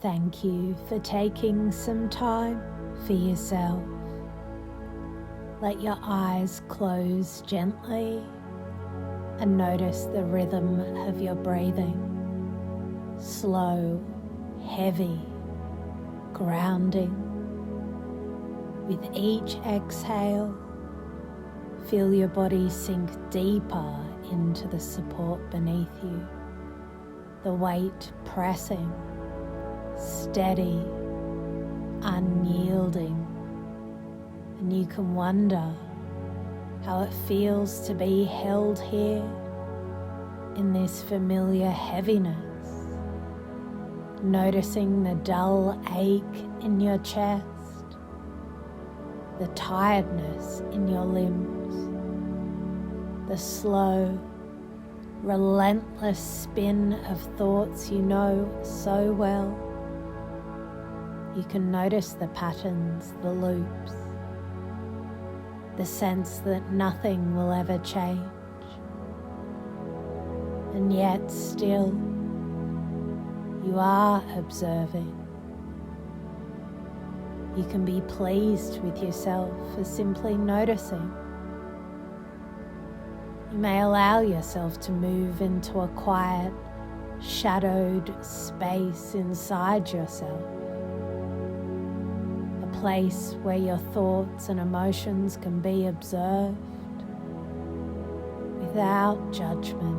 Thank you for taking some time for yourself. Let your eyes close gently and notice the rhythm of your breathing. Slow, heavy, grounding. With each exhale, feel your body sink deeper into the support beneath you. The weight pressing, steady, unyielding. And you can wonder how it feels to be held here in this familiar heaviness, noticing the dull ache in your chest, the tiredness in your limbs, the slow, relentless spin of thoughts you know so well. You can notice the patterns, the loops, the sense that nothing will ever change. And yet still, you are observing. You can be pleased with yourself for simply noticing. You may allow yourself to move into a quiet, shadowed space inside yourself. A place where your thoughts and emotions can be observed without judgment.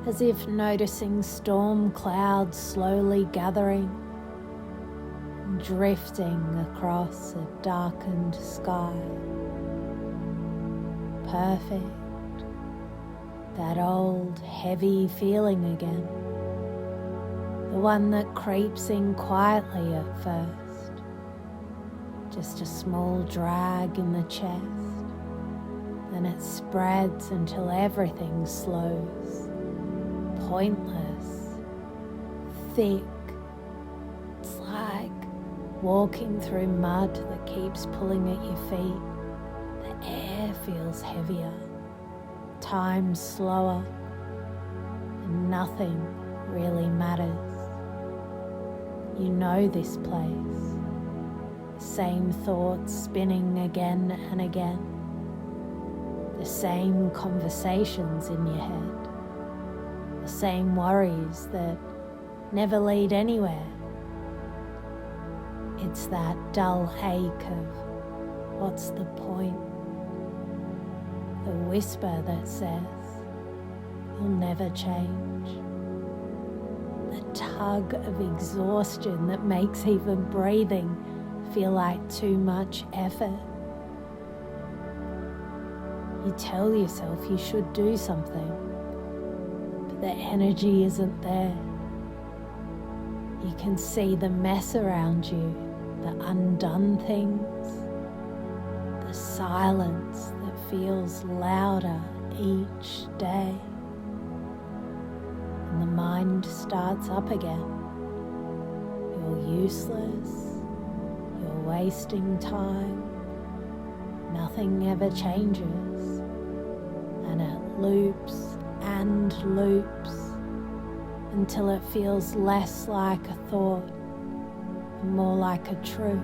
As if noticing storm clouds slowly gathering, drifting across a darkened sky. Perfect. That old heavy feeling again. The one that creeps in quietly at first. Just a small drag in the chest. Then it spreads until everything slows. Pointless. Thick. It's like walking through mud that keeps pulling at your feet. The air feels heavier, time slower, and nothing really matters. You know this place, the same thoughts spinning again and again, the same conversations in your head, the same worries that never lead anywhere. It's that dull ache of what's the point? The whisper that says you'll never change. The tug of exhaustion that makes even breathing feel like too much effort. You tell yourself you should do something, but the energy isn't there. You can see the mess around you, the undone things, the silence that feels louder each day. And the mind starts up again. You're useless, you're wasting time, nothing ever changes, and it loops and loops until it feels less like a thought and more like a truth.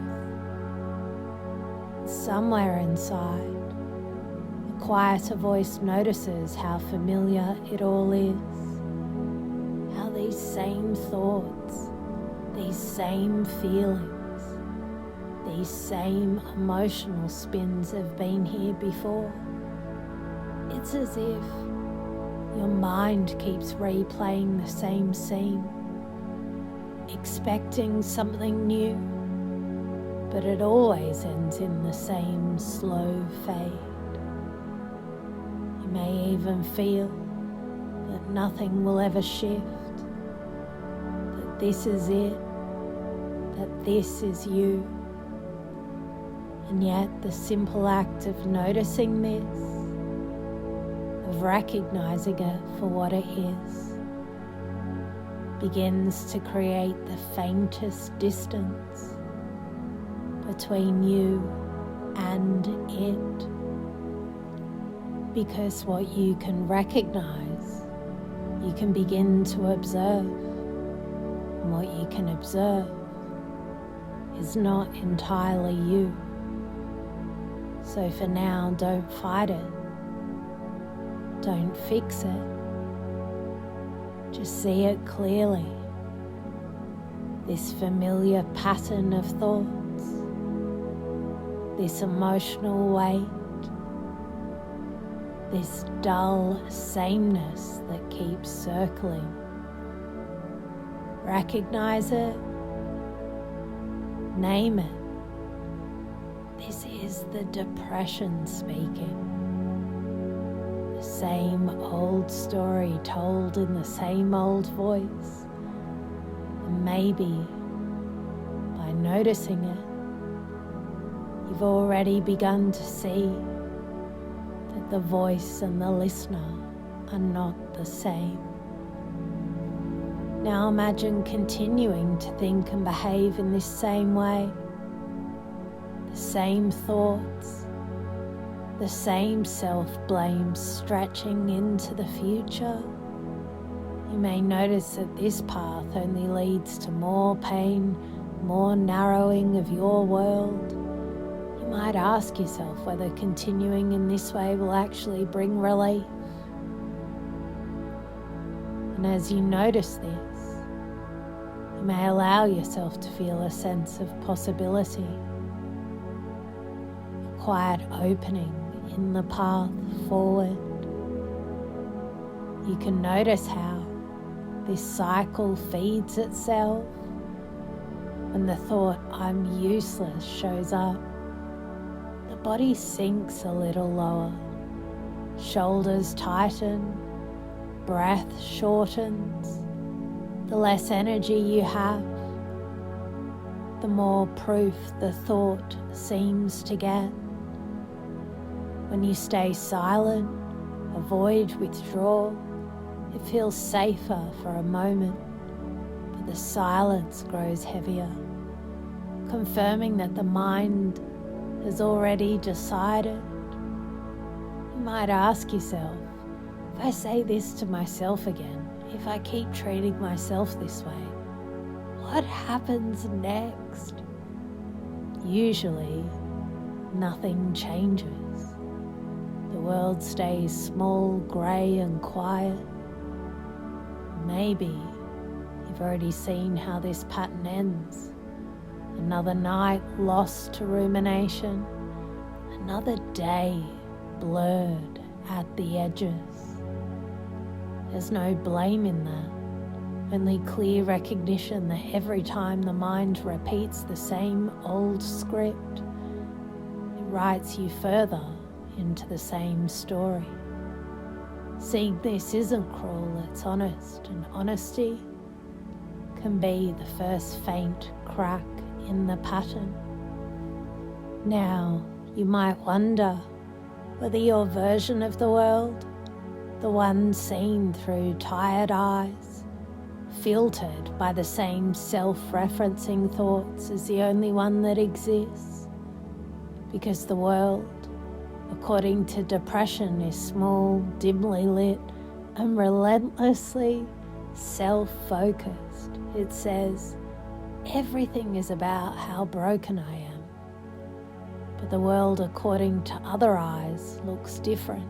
Somewhere inside, a quieter voice notices how familiar it all is, how these same thoughts, these same feelings, these same emotional spins have been here before. It's as if your mind keeps replaying the same scene, expecting something new, but it always ends in the same slow fade. You may even feel that nothing will ever shift, that this is it, that this is you. And yet the simple act of noticing this, of recognizing it for what it is, begins to create the faintest distance between you and it. Because what you can recognize, you can begin to observe. and what you can observe is not entirely you. So for now, don't fight it. Don't fix it. Just see it clearly. This familiar pattern of thoughts, this emotional weight, this dull sameness that keeps circling. Recognize it. Name it. This is the depression speaking. The same old story told in the same old voice. And maybe by noticing it, you've already begun to see that the voice and the listener are not the same. Now imagine continuing to think and behave in this same way. The same thoughts, the same self-blame stretching into the future. You may notice that this path only leads to more pain, more narrowing of your world. You might ask yourself whether continuing in this way will actually bring relief. And as you notice this, you may allow yourself to feel a sense of possibility, a quiet opening in the path forward. You can notice how this cycle feeds itself. When the thought, "I'm useless," shows up, the body sinks a little lower, shoulders tighten, breath shortens. The less energy you have, the more proof the thought seems to get. When you stay silent, avoid withdrawal, it feels safer for a moment, but the silence grows heavier, confirming that the mind has already decided. You might ask yourself, if I say this to myself again, if I keep treating myself this way, what happens next? Usually, nothing changes. The world stays small, grey and quiet. Maybe you've already seen how this pattern ends. Another night lost to rumination, another day blurred at the edges. There's no blame in that, only clear recognition that every time the mind repeats the same old script, it writes you further into the same story. Seeing this isn't cruel, it's honest, and honesty can be the first faint crack in the pattern. Now, you might wonder whether your version of the world, the one seen through tired eyes, filtered by the same self-referencing thoughts, is the only one that exists. Because the world, according to depression, is small, dimly lit, and relentlessly self-focused. It says, everything is about how broken I am. But the world, according to other eyes, looks different.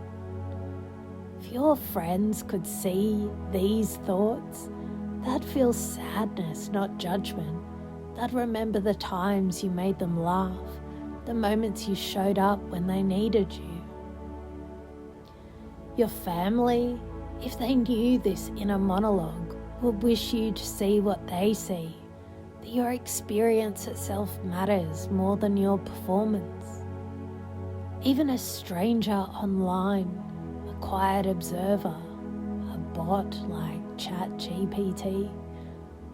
If your friends could see these thoughts, they'd feel sadness, not judgment. They'd remember the times you made them laugh, the moments you showed up when they needed you. Your family, if they knew this inner monologue, would wish you to see what they see, that your experience itself matters more than your performance. Even a stranger online, a quiet observer, a bot like ChatGPT,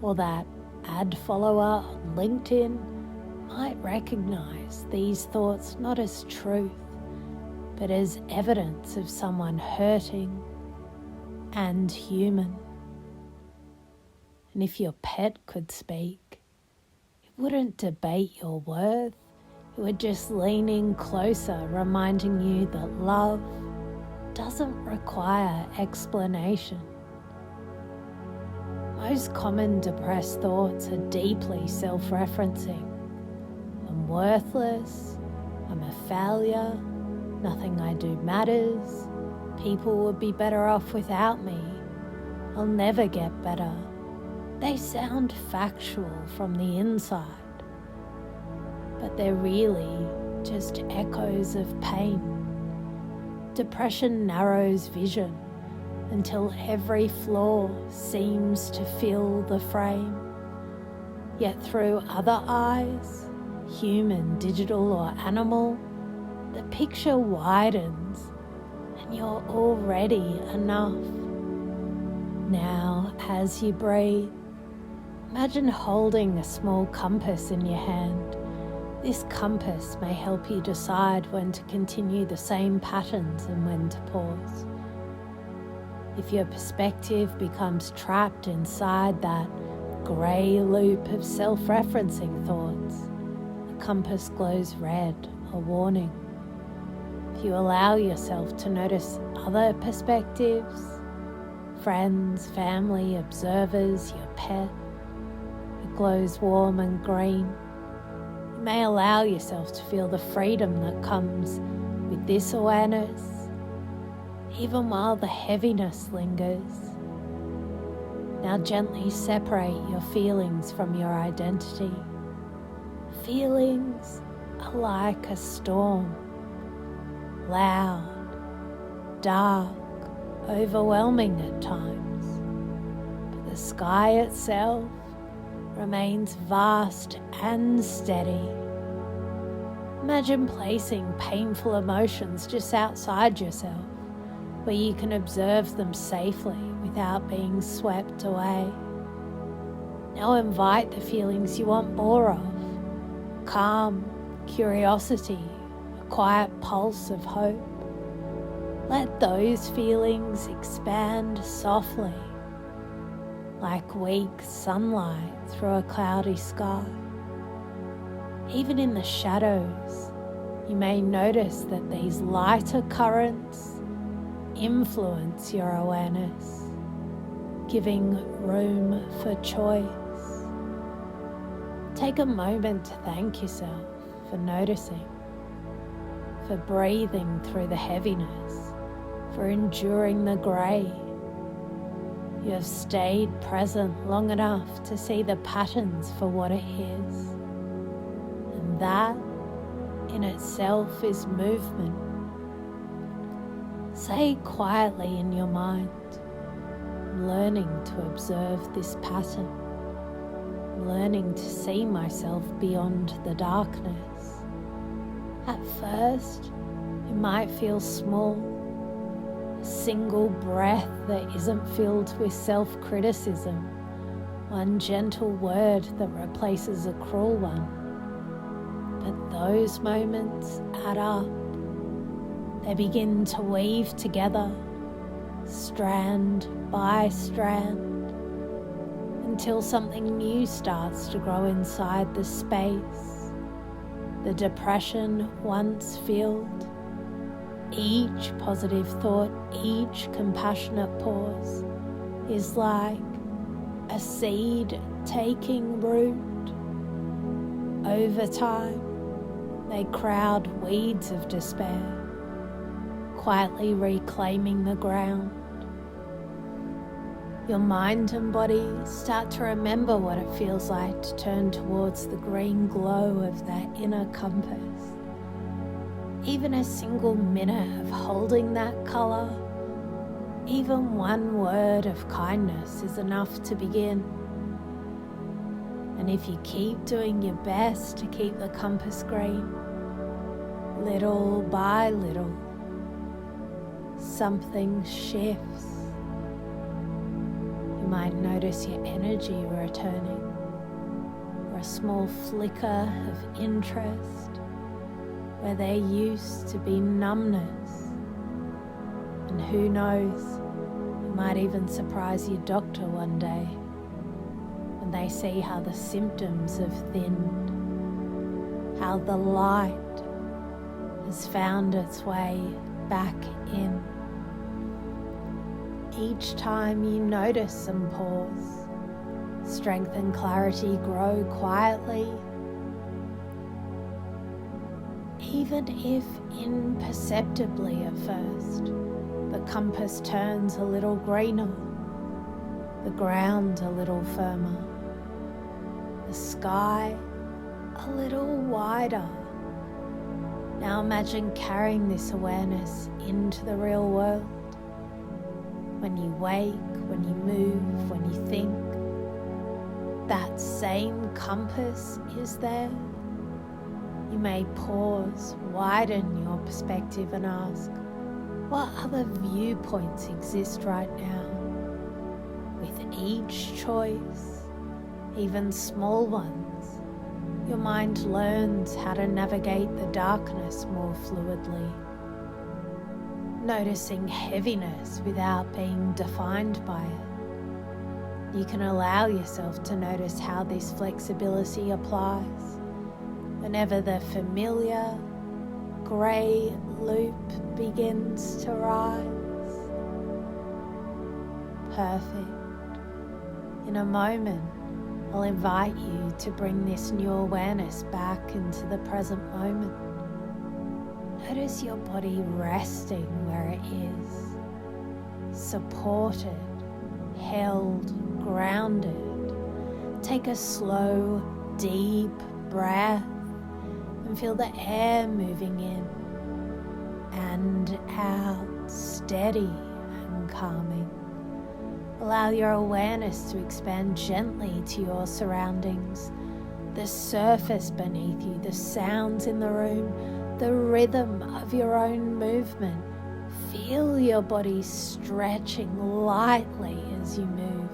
or that ad follower on LinkedIn, might recognize these thoughts not as truth, but as evidence of someone hurting and human. And if your pet could speak, it wouldn't debate your worth, it would just lean in closer, reminding you that love doesn't require explanation. Most common depressed thoughts are deeply self-referencing. I'm worthless, I'm a failure, nothing I do matters, people would be better off without me, I'll never get better. They sound factual from the inside, but they're really just echoes of pain. Depression narrows vision until every flaw seems to fill the frame. Yet through other eyes, human, digital or animal, the picture widens and you're already enough. Now, as you breathe, imagine holding a small compass in your hand. This compass may help you decide when to continue the same patterns and when to pause. If your perspective becomes trapped inside that grey loop of self-referencing thoughts, the compass glows red, a warning. If you allow yourself to notice other perspectives, friends, family, observers, your pet, it glows warm and green. You may allow yourself to feel the freedom that comes with this awareness, even while the heaviness lingers. Now gently separate your feelings from your identity. Feelings are like a storm, loud, dark, overwhelming at times, but the sky itself remains vast and steady. Imagine placing painful emotions just outside yourself, where you can observe them safely without being swept away. Now invite the feelings you want more of: calm, curiosity, a quiet pulse of hope. Let those feelings expand softly, like weak sunlight through a cloudy sky. Even in the shadows, you may notice that these lighter currents influence your awareness, giving room for choice. Take a moment to thank yourself for noticing, for breathing through the heaviness, for enduring the grey. You have stayed present long enough to see the patterns for what it is, and that in itself is movement. Say quietly in your mind, I'm learning to observe this pattern. I'm learning to see myself beyond the darkness. At first, it might feel small, a single breath that isn't filled with self-criticism, one gentle word that replaces a cruel one. But those moments add up. They begin to weave together, strand by strand, until something new starts to grow inside the space. The depression once filled, each positive thought, each compassionate pause is like a seed taking root. Over time, they crowd weeds of despair, quietly reclaiming the ground. Your mind and body start to remember what it feels like to turn towards the green glow of that inner compass. Even a single minute of holding that colour, even one word of kindness is enough to begin. And if you keep doing your best to keep the compass green, little by little, something shifts. You might notice your energy returning, or a small flicker of interest where there used to be numbness. And who knows, it might even surprise your doctor one day when they see how the symptoms have thinned, how the light has found its way back in. Each time you notice and pause, Strength and clarity grow quietly, even if imperceptibly at first. The compass turns a little greener, the ground a little firmer, the sky a little wider. Now imagine carrying this awareness into the real world. When you wake, when you move, when you think, that same compass is there. You may pause, widen your perspective and ask, what other viewpoints exist right now? With each choice, even small ones, your mind learns how to navigate the darkness more fluidly, noticing heaviness without being defined by it. You can allow yourself to notice how this flexibility applies whenever the familiar grey loop begins to rise. Perfect. In a moment, I'll invite you to bring this new awareness back into the present moment. Notice your body resting where it is, supported, held, grounded. Take a slow, deep breath and feel the air moving in and out, steady and calming. Allow your awareness to expand gently to your surroundings, the surface beneath you, the sounds in the room, the rhythm of your own movement. Feel your body stretching lightly as you move,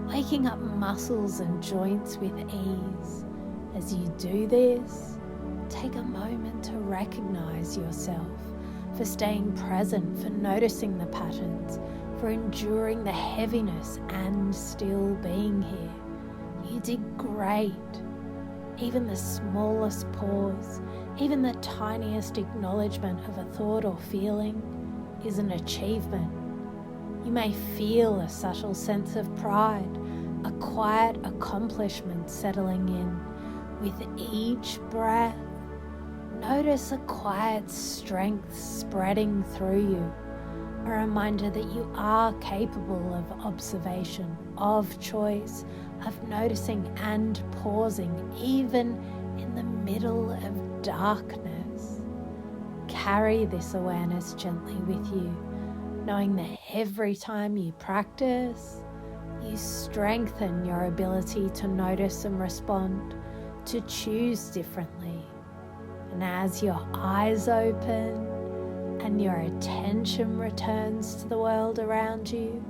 waking up muscles and joints with ease. As you do this, take a moment to recognize yourself, for staying present, for noticing the patterns, for enduring the heaviness and still being here. You did great. Even the smallest pause, even the tiniest acknowledgement of a thought or feeling is an achievement. You may feel a subtle sense of pride, a quiet accomplishment settling in. With each breath, notice a quiet strength spreading through you, a reminder that you are capable of observation, of choice, of noticing and pausing, even in the middle of darkness. Carry this awareness gently with you, knowing that every time you practice, you strengthen your ability to notice and respond, to choose differently. And as your eyes open and your attention returns to the world around you,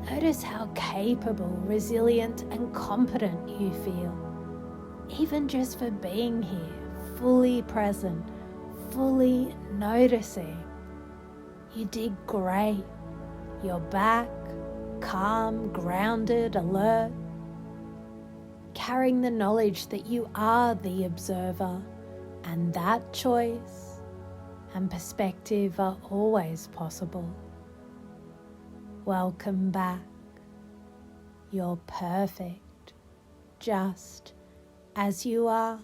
notice how capable, resilient, and competent you feel, even just for being here, fully present, fully noticing. You did great. You're back, calm, grounded, alert, carrying the knowledge that you are the observer, and that choice and perspective are always possible. Welcome back. You're perfect, just as you are.